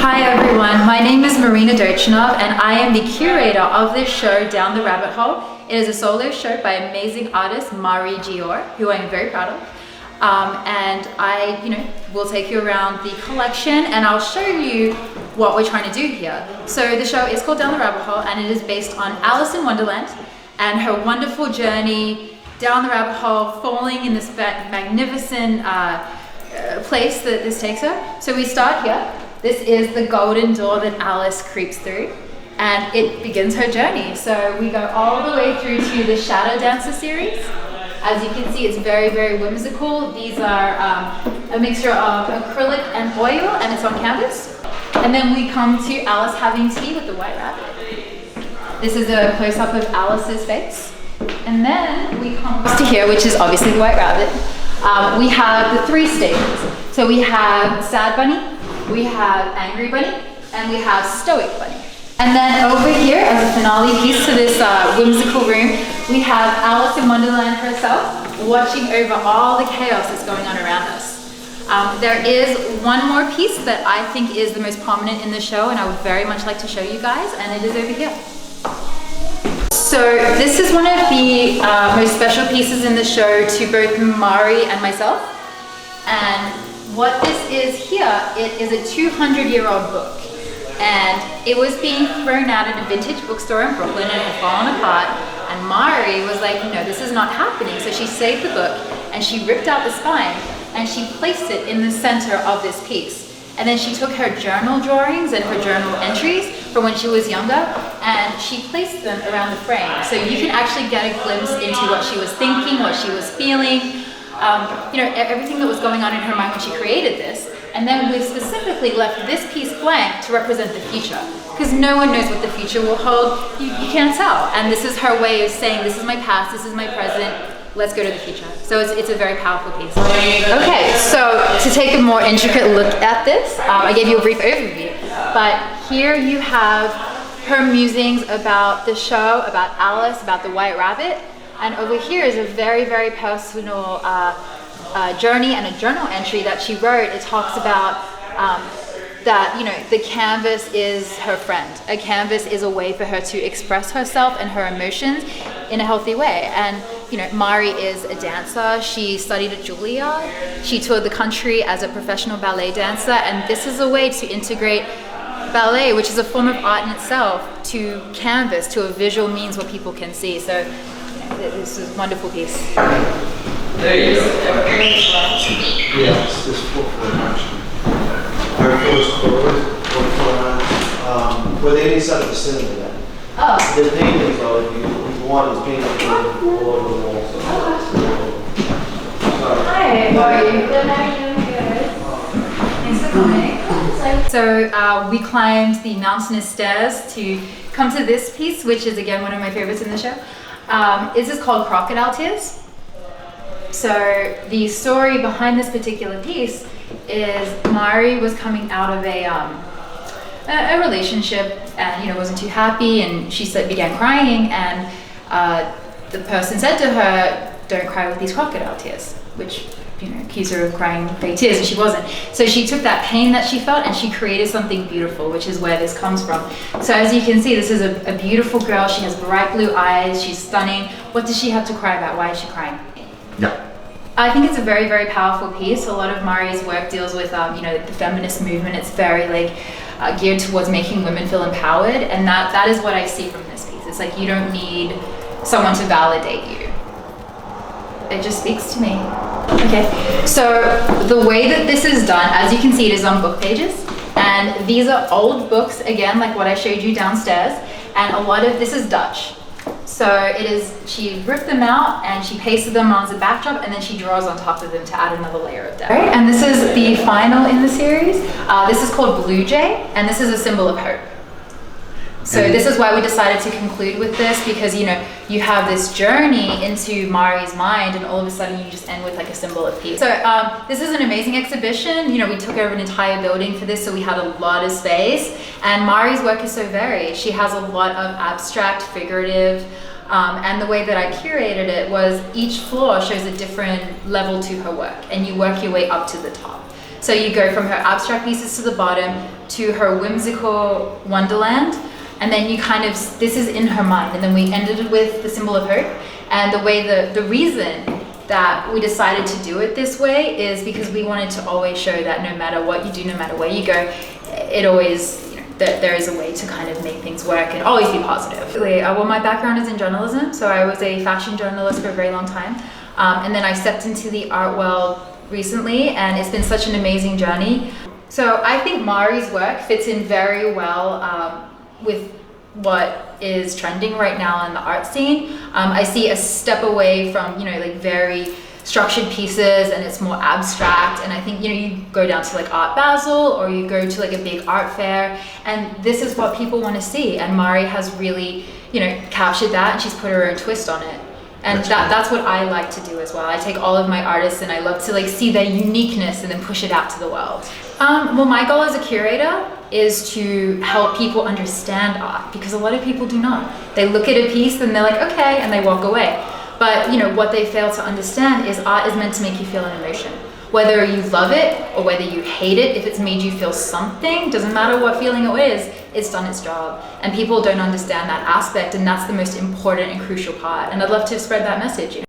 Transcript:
Hi everyone, my name is Marina Dojchinov and I am the curator of this show, Down the Rabbit Hole. It is a solo show by amazing artist Mari Gior, who I am very proud of. And I, will take you around the collection and I'll show you what we're trying to do here. So the show is called Down the Rabbit Hole and it is based on Alice in Wonderland and her wonderful journey down the rabbit hole, falling in this magnificent place that this takes her. So we start here. This is the golden door that Alice creeps through and it begins her journey. So we go all the way through to the Shadow Dancer series. As you can see, it's very, very whimsical. These are a mixture of acrylic and oil and it's on canvas. And then we come to Alice having tea with the white rabbit. This is a close-up of Alice's face. And then we come to here, which is obviously the white rabbit. We have the three stages. So we have Sad Bunny, we have Angry Bunny, and we have Stoic Bunny. And then over here, as a finale piece to this whimsical room, we have Alice in Wonderland herself watching over all the chaos that's going on around us. There is one more piece that I think is the most prominent in the show, and I would very much like to show you guys, and it is over here. So this is one of the most special pieces in the show to both Mari and myself. And what this is here, it is a 200-year-old book. And it was being thrown out in a vintage bookstore in Brooklyn and had fallen apart. And Mari was like, no, this is not happening. So she saved the book and she ripped out the spine and she placed it in the center of this piece. And then she took her journal drawings and her journal entries from when she was younger and she placed them around the frame. So you can actually get a glimpse into what she was thinking, what she was feeling, everything that was going on in her mind when she created this. And then we specifically left this piece blank to represent the future. Because no one knows what the future will hold. You can't tell. And this is her way of saying, this is my past, this is my present, let's go to the future. So it's a very powerful piece. Okay, so to take a more intricate look at this, I gave you a brief overview. But here you have her musings about the show, about Alice, about the White Rabbit. And over here is a very, very personal journey and a journal entry that she wrote. It talks about that the canvas is her friend. A canvas is a way for her to express herself and her emotions in a healthy way. And Mari is a dancer. She studied at Juilliard. She toured the country as a professional ballet dancer, and this is a way to integrate ballet, which is a form of art in itself, to canvas, to a visual means what people can see. So this is a wonderful piece. There you go. Yes, this 4/4 action. Our first forward, 4/4. Were they inside of the cinema then? Oh. The paintings, though, if you want, is painted all over the walls. Hi, how are you? Good, how are you? Thanks for coming. So we climbed the mountainous stairs to come to this piece, which is again one of my favorites in the show. This is called Crocodile Tears. So the story behind this particular piece is Mari was coming out of a relationship and wasn't too happy, and she began crying, and the person said to her, "Don't cry with these crocodile tears," which accused her of crying fake tears, and she wasn't. So she took that pain that she felt and she created something beautiful, which is where this comes from. So as you can see, this is a beautiful girl. She has bright blue eyes. She's stunning. What does she have to cry about? Why is she crying? Yeah. I think it's a very, very powerful piece. A lot of Mari's work deals with, the feminist movement. It's very geared towards making women feel empowered, and that is what I see from this piece. It's like you don't need someone to validate you. It just speaks to me. Okay, so the way that this is done, as you can see, it is on book pages, and these are old books, again, like what I showed you downstairs, and a lot of this is Dutch. So she ripped them out and she pasted them on as a backdrop, and then she draws on top of them to add another layer of depth. And this is the final in the series. This is called Blue Jay, and this is a symbol of hope. So this is why we decided to conclude with this, because you have this journey into Mari's mind, and all of a sudden you just end with a symbol of peace. So this is an amazing exhibition. We took over an entire building for this, so we had a lot of space. And Mari's work is so varied. She has a lot of abstract, figurative, and the way that I curated it was each floor shows a different level to her work, and you work your way up to the top. So you go from her abstract pieces to the bottom to her whimsical wonderland, and then you kind of, this is in her mind, and then we ended with the symbol of hope. And the reason that we decided to do it this way is because we wanted to always show that no matter what you do, no matter where you go, it always, there is a way to kind of make things work and always be positive. Well, my background is in journalism, so I was a fashion journalist for a very long time. And then I stepped into the art world recently, and it's been such an amazing journey. So I think Mari's work fits in very well with what is trending right now in the art scene. I see a step away from, like very structured pieces, and it's more abstract. And I think, you go down to like Art Basel, or you go to like a big art fair, and this is what people want to see. And Mari has really, captured that, and she's put her own twist on it. And that's what I like to do as well. I take all of my artists and I love to like see their uniqueness and then push it out to the world. Well, my goal as a curator is to help people understand art, because a lot of people do not. They look at a piece and they're like, okay, and they walk away. But what they fail to understand is art is meant to make you feel an emotion. Whether you love it or whether you hate it, if it's made you feel something, doesn't matter what feeling it is, it's done its job. And people don't understand that aspect, and that's the most important and crucial part. And I'd love to spread that message.